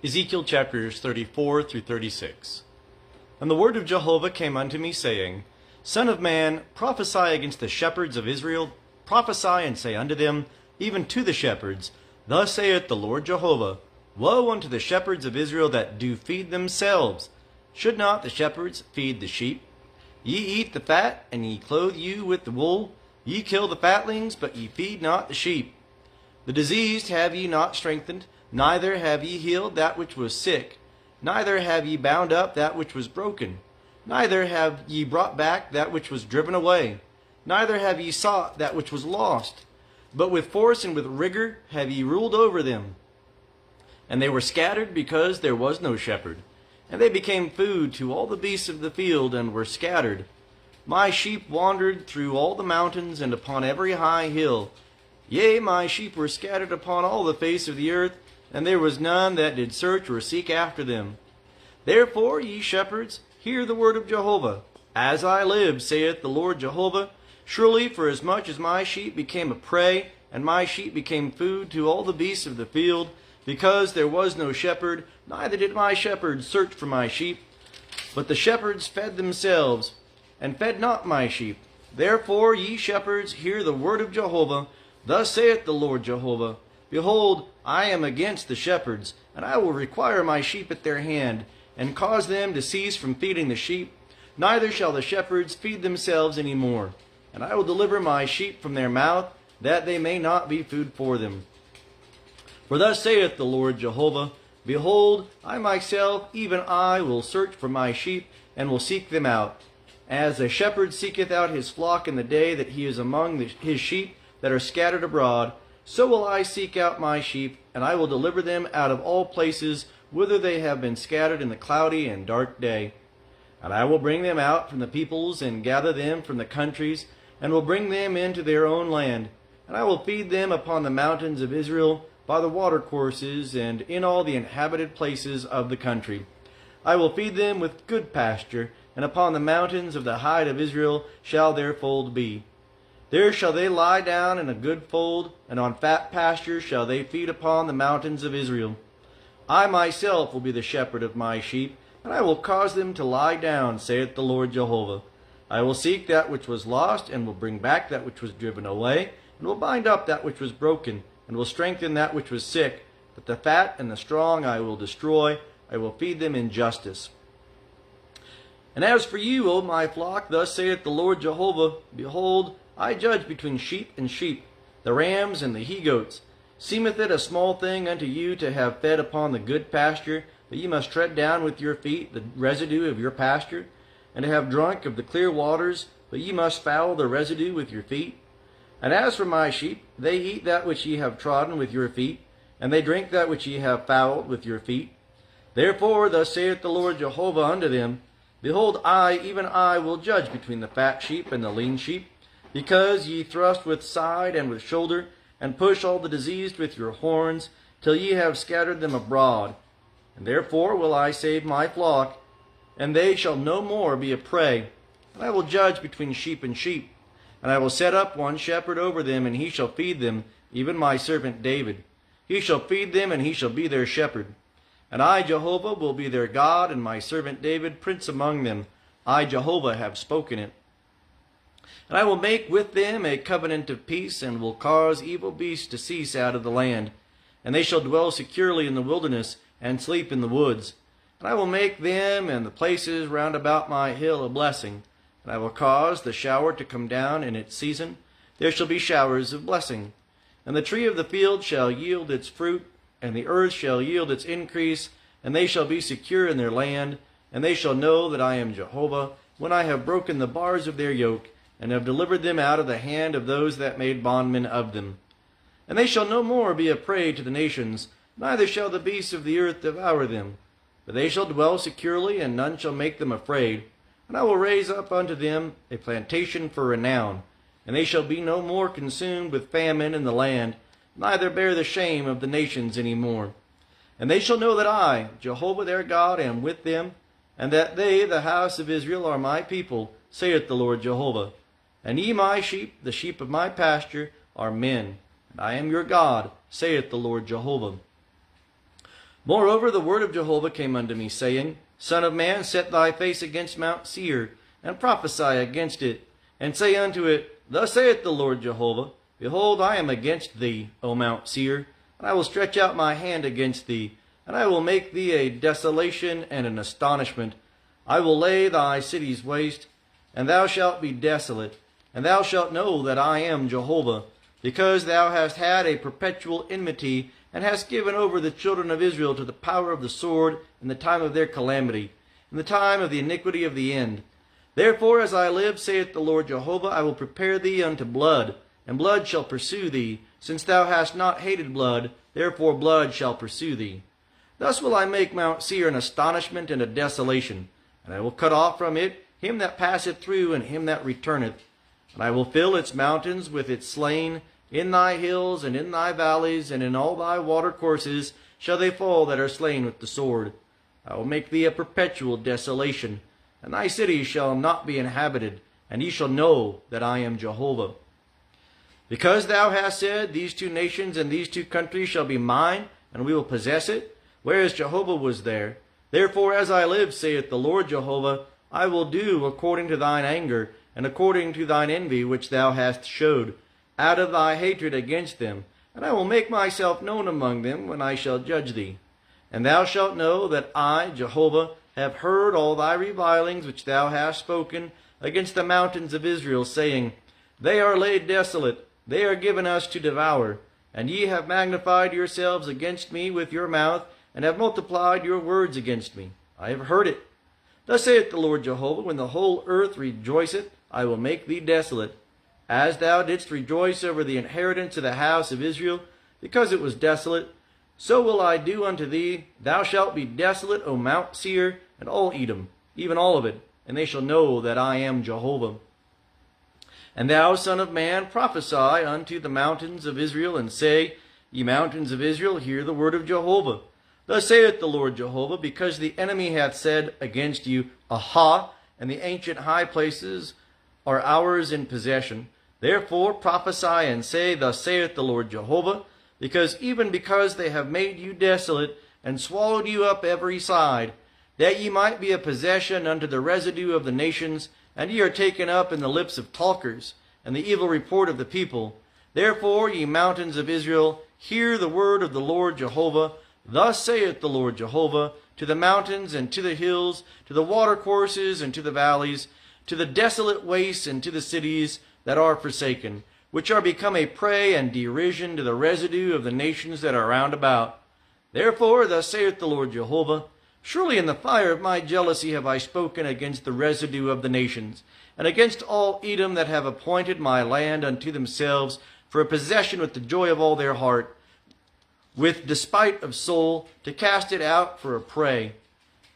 Ezekiel chapters 34 through 36. And the word of Jehovah came unto me, saying, Son of man, prophesy against the shepherds of Israel. Prophesy and say unto them, even to the shepherds, Thus saith the Lord Jehovah, Woe unto the shepherds of Israel that do feed themselves! Should not the shepherds feed the sheep? Ye eat the fat, and ye clothe you with the wool. Ye kill the fatlings, but ye feed not the sheep. The diseased have ye not strengthened, neither have ye healed that which was sick, neither have ye bound up that which was broken, neither have ye brought back that which was driven away, neither have ye sought that which was lost, but with force and with rigor have ye ruled over them. And they were scattered because there was no shepherd, and they became food to all the beasts of the field, and were scattered. My sheep wandered through all the mountains, and upon every high hill. Yea, my sheep were scattered upon all the face of the earth, and there was none that did search or seek after them. Therefore, ye shepherds, hear the word of Jehovah. As I live, saith the Lord Jehovah, surely forasmuch as my sheep became a prey, and my sheep became food to all the beasts of the field, because there was no shepherd, neither did my shepherds search for my sheep, but the shepherds fed themselves, and fed not my sheep. Therefore, ye shepherds, hear the word of Jehovah. Thus saith the Lord Jehovah, Behold, I am against the shepherds, and I will require my sheep at their hand, and cause them to cease from feeding the sheep. Neither shall the shepherds feed themselves any more. And I will deliver my sheep from their mouth, that they may not be food for them. For thus saith the Lord Jehovah, Behold, I myself, even I, will search for my sheep, and will seek them out. As a shepherd seeketh out his flock in the day that he is among his sheep that are scattered abroad, so will I seek out my sheep, and I will deliver them out of all places whither they have been scattered in the cloudy and dark day. And I will bring them out from the peoples, and gather them from the countries, and will bring them into their own land. And I will feed them upon the mountains of Israel, by the watercourses, and in all the inhabited places of the country. I will feed them with good pasture, and upon the mountains of the height of Israel shall their fold be. There shall they lie down in a good fold, and on fat pastures shall they feed upon the mountains of Israel. I myself will be the shepherd of my sheep, and I will cause them to lie down, saith the Lord Jehovah. I will seek that which was lost, and will bring back that which was driven away, and will bind up that which was broken, and will strengthen that which was sick. But the fat and the strong I will destroy, I will feed them in justice. And as for you, O my flock, thus saith the Lord Jehovah, Behold, I judge between sheep and sheep, the rams and the he-goats. Seemeth it a small thing unto you to have fed upon the good pasture, that ye must tread down with your feet the residue of your pasture, and to have drunk of the clear waters, but ye must foul the residue with your feet? And as for my sheep, they eat that which ye have trodden with your feet, and they drink that which ye have fouled with your feet. Therefore thus saith the Lord Jehovah unto them, Behold, I, even I, will judge between the fat sheep and the lean sheep, because ye thrust with side and with shoulder, and push all the diseased with your horns, till ye have scattered them abroad. And therefore will I save my flock, and they shall no more be a prey. And I will judge between sheep and sheep. And I will set up one shepherd over them, and he shall feed them, even my servant David. He shall feed them, and he shall be their shepherd. And I, Jehovah, will be their God, and my servant David prince among them. I, Jehovah, have spoken it. And I will make with them a covenant of peace, and will cause evil beasts to cease out of the land. And they shall dwell securely in the wilderness, and sleep in the woods. And I will make them and the places round about my hill a blessing. And I will cause the shower to come down in its season. There shall be showers of blessing. And the tree of the field shall yield its fruit, and the earth shall yield its increase, and they shall be secure in their land. And they shall know that I am Jehovah, when I have broken the bars of their yoke, and have delivered them out of the hand of those that made bondmen of them. And they shall no more be a prey to the nations, neither shall the beasts of the earth devour them. But they shall dwell securely, and none shall make them afraid. And I will raise up unto them a plantation for renown, and they shall be no more consumed with famine in the land, neither bear the shame of the nations any more. And they shall know that I, Jehovah their God, am with them, and that they, the house of Israel, are my people, saith the Lord Jehovah. And ye my sheep, the sheep of my pasture, are men, and I am your God, saith the Lord Jehovah. Moreover, the word of Jehovah came unto me, saying, Son of man, set thy face against Mount Seir, and prophesy against it, and say unto it, Thus saith the Lord Jehovah, Behold, I am against thee, O Mount Seir, and I will stretch out my hand against thee, and I will make thee a desolation and an astonishment. I will lay thy cities waste, and thou shalt be desolate, and thou shalt know that I am Jehovah, because thou hast had a perpetual enmity, and hast given over the children of Israel to the power of the sword in the time of their calamity, in the time of the iniquity of the end. Therefore, as I live, saith the Lord Jehovah, I will prepare thee unto blood, and blood shall pursue thee. Since thou hast not hated blood, therefore blood shall pursue thee. Thus will I make Mount Seir an astonishment and a desolation, and I will cut off from it him that passeth through, and him that returneth. And I will fill its mountains with its slain. In thy hills, and in thy valleys, and in all thy water courses shall they fall that are slain with the sword. I will make thee a perpetual desolation, and thy cities shall not be inhabited, and ye shall know that I am Jehovah. Because thou hast said, These two nations and these two countries shall be mine, and we will possess it, whereas Jehovah was there. Therefore, as I live, saith the Lord Jehovah, I will do according to thine anger, and according to thine envy which thou hast showed, out of thy hatred against them, and I will make myself known among them when I shall judge thee. And thou shalt know that I, Jehovah, have heard all thy revilings which thou hast spoken against the mountains of Israel, saying, They are laid desolate, they are given us to devour. And ye have magnified yourselves against me with your mouth, and have multiplied your words against me. I have heard it. Thus saith the Lord Jehovah, When the whole earth rejoiceth, I will make thee desolate. As thou didst rejoice over the inheritance of the house of Israel, because it was desolate, so will I do unto thee. Thou shalt be desolate, O Mount Seir, and all Edom, even all of it, and they shall know that I am Jehovah. And thou, son of man, prophesy unto the mountains of Israel, and say, Ye mountains of Israel, hear the word of Jehovah. Thus saith the Lord Jehovah, Because the enemy hath said against you, Aha, and the ancient high places are ours in possession. Therefore prophesy and say, Thus saith the Lord Jehovah, because they have made you desolate, and swallowed you up every side, that ye might be a possession unto the residue of the nations, and ye are taken up in the lips of talkers, and the evil report of the people. Therefore, ye mountains of Israel, hear the word of the Lord Jehovah. Thus saith the Lord Jehovah, to the mountains and to the hills, to the watercourses and to the valleys, to the desolate wastes and to the cities that are forsaken, which are become a prey and derision to the residue of the nations that are round about. Therefore, thus saith the Lord Jehovah, Surely in the fire of my jealousy have I spoken against the residue of the nations, and against all Edom that have appointed my land unto themselves for a possession with the joy of all their heart, with despite of soul, to cast it out for a prey.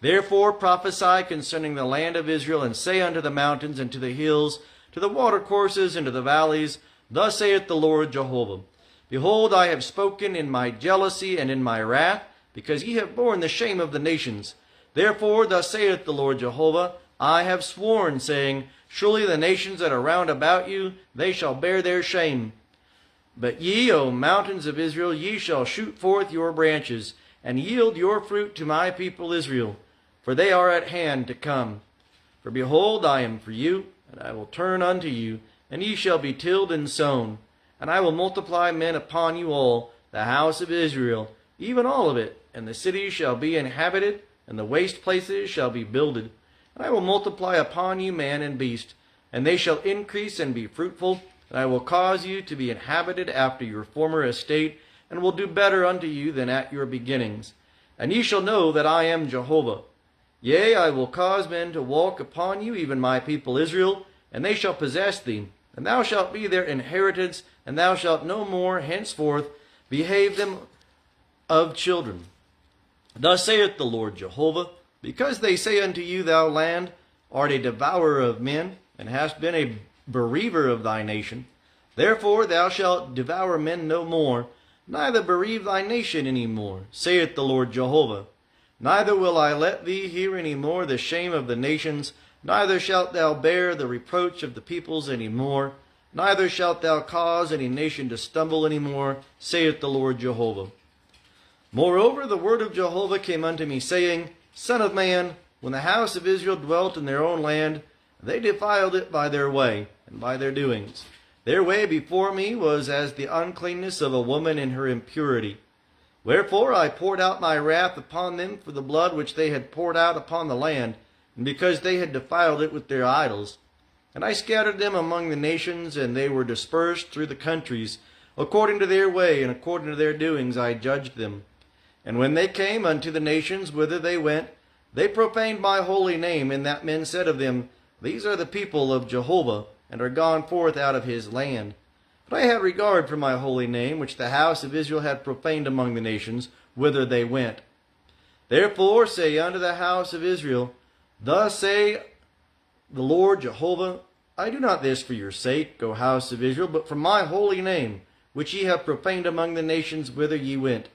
Therefore prophesy concerning the land of Israel, and say unto the mountains and to the hills, to the watercourses and to the valleys, Thus saith the Lord Jehovah, Behold, I have spoken in my jealousy and in my wrath, because ye have borne the shame of the nations. Therefore thus saith the Lord Jehovah, I have sworn, saying, Surely the nations that are round about you, they shall bear their shame. But ye, O mountains of Israel, ye shall shoot forth your branches, and yield your fruit to my people Israel, for they are at hand to come. For behold, I am for you, and I will turn unto you, and ye shall be tilled and sown. And I will multiply men upon you all, the house of Israel, even all of it, and the cities shall be inhabited, and the waste places shall be builded. And I will multiply upon you man and beast, and they shall increase and be fruitful, and I will cause you to be inhabited after your former estate, and will do better unto you than at your beginnings. And ye shall know that I am Jehovah. Yea, I will cause men to walk upon you, even my people Israel, and they shall possess thee, and thou shalt be their inheritance, and thou shalt no more henceforth behave them of children. Thus saith the Lord Jehovah, Because they say unto you, Thou land art a devourer of men, and hast been a bereaver of thy nation, therefore thou shalt devour men no more, neither bereave thy nation any more, saith the Lord Jehovah. Neither will I let thee hear any more the shame of the nations, neither shalt thou bear the reproach of the peoples any more, neither shalt thou cause any nation to stumble any more, saith the Lord Jehovah. Moreover, the word of Jehovah came unto me, saying, Son of man, when the house of Israel dwelt in their own land, they defiled it by their way and by their doings. Their way before me was as the uncleanness of a woman in her impurity. Wherefore I poured out my wrath upon them for the blood which they had poured out upon the land, and because they had defiled it with their idols. And I scattered them among the nations, and they were dispersed through the countries. According to their way and according to their doings I judged them. And when they came unto the nations whither they went, they profaned my holy name, in that men said of them, These are the people of Jehovah, and are gone forth out of his land. But I had regard for my holy name, which the house of Israel had profaned among the nations whither they went. Therefore say unto the house of Israel, Thus say the Lord Jehovah, I do not this for your sake, O house of Israel, but for my holy name, which ye have profaned among the nations whither ye went.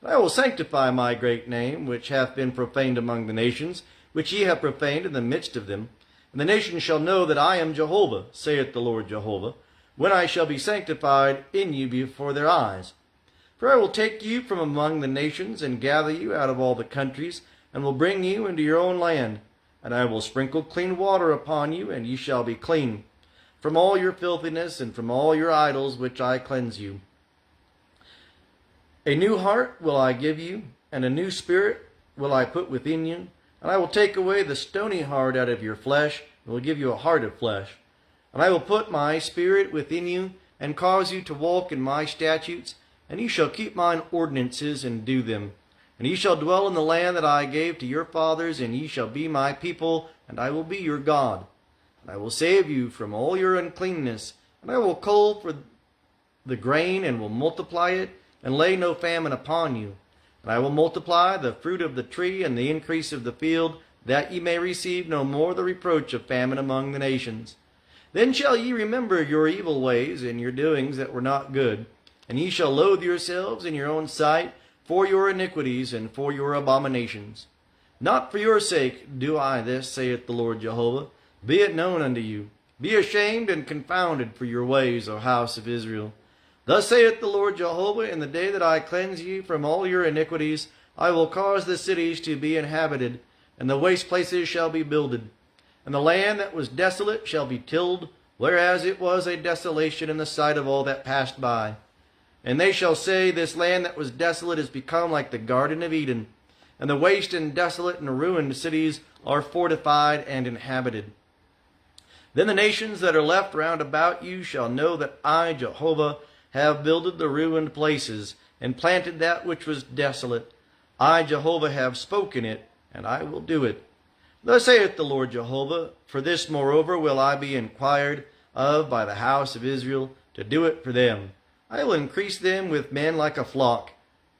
And I will sanctify my great name, which hath been profaned among the nations, which ye have profaned in the midst of them. And the nations shall know that I am Jehovah, saith the Lord Jehovah, when I shall be sanctified in you before their eyes. For I will take you from among the nations, and gather you out of all the countries, and will bring you into your own land. And I will sprinkle clean water upon you, and ye shall be clean, from all your filthiness, and from all your idols which I cleanse you. A new heart will I give you, and a new spirit will I put within you. And I will take away the stony heart out of your flesh, and will give you a heart of flesh. And I will put my spirit within you, and cause you to walk in my statutes, and ye shall keep mine ordinances, and do them. And ye shall dwell in the land that I gave to your fathers, and ye shall be my people, and I will be your God. And I will save you from all your uncleanness, and I will cull for the grain, and will multiply it, and lay no famine upon you. And I will multiply the fruit of the tree and the increase of the field, that ye may receive no more the reproach of famine among the nations. Then shall ye remember your evil ways and your doings that were not good, and ye shall loathe yourselves in your own sight for your iniquities and for your abominations. Not for your sake do I this, saith the Lord Jehovah. Be it known unto you. Be ashamed and confounded for your ways, O house of Israel. Thus saith the Lord Jehovah, in the day that I cleanse you from all your iniquities, I will cause the cities to be inhabited, and the waste places shall be builded. And the land that was desolate shall be tilled, whereas it was a desolation in the sight of all that passed by. And they shall say, This land that was desolate is become like the Garden of Eden, and the waste and desolate and ruined cities are fortified and inhabited. Then the nations that are left round about you shall know that I, Jehovah, have builded the ruined places, and planted that which was desolate. I, Jehovah, have spoken it, and I will do it. Thus saith the Lord Jehovah, For this moreover will I be inquired of by the house of Israel, to do it for them. I will increase them with men like a flock,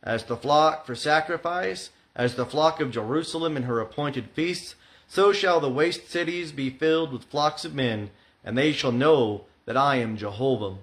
as the flock for sacrifice, as the flock of Jerusalem in her appointed feasts, so shall the waste cities be filled with flocks of men, and they shall know that I am Jehovah.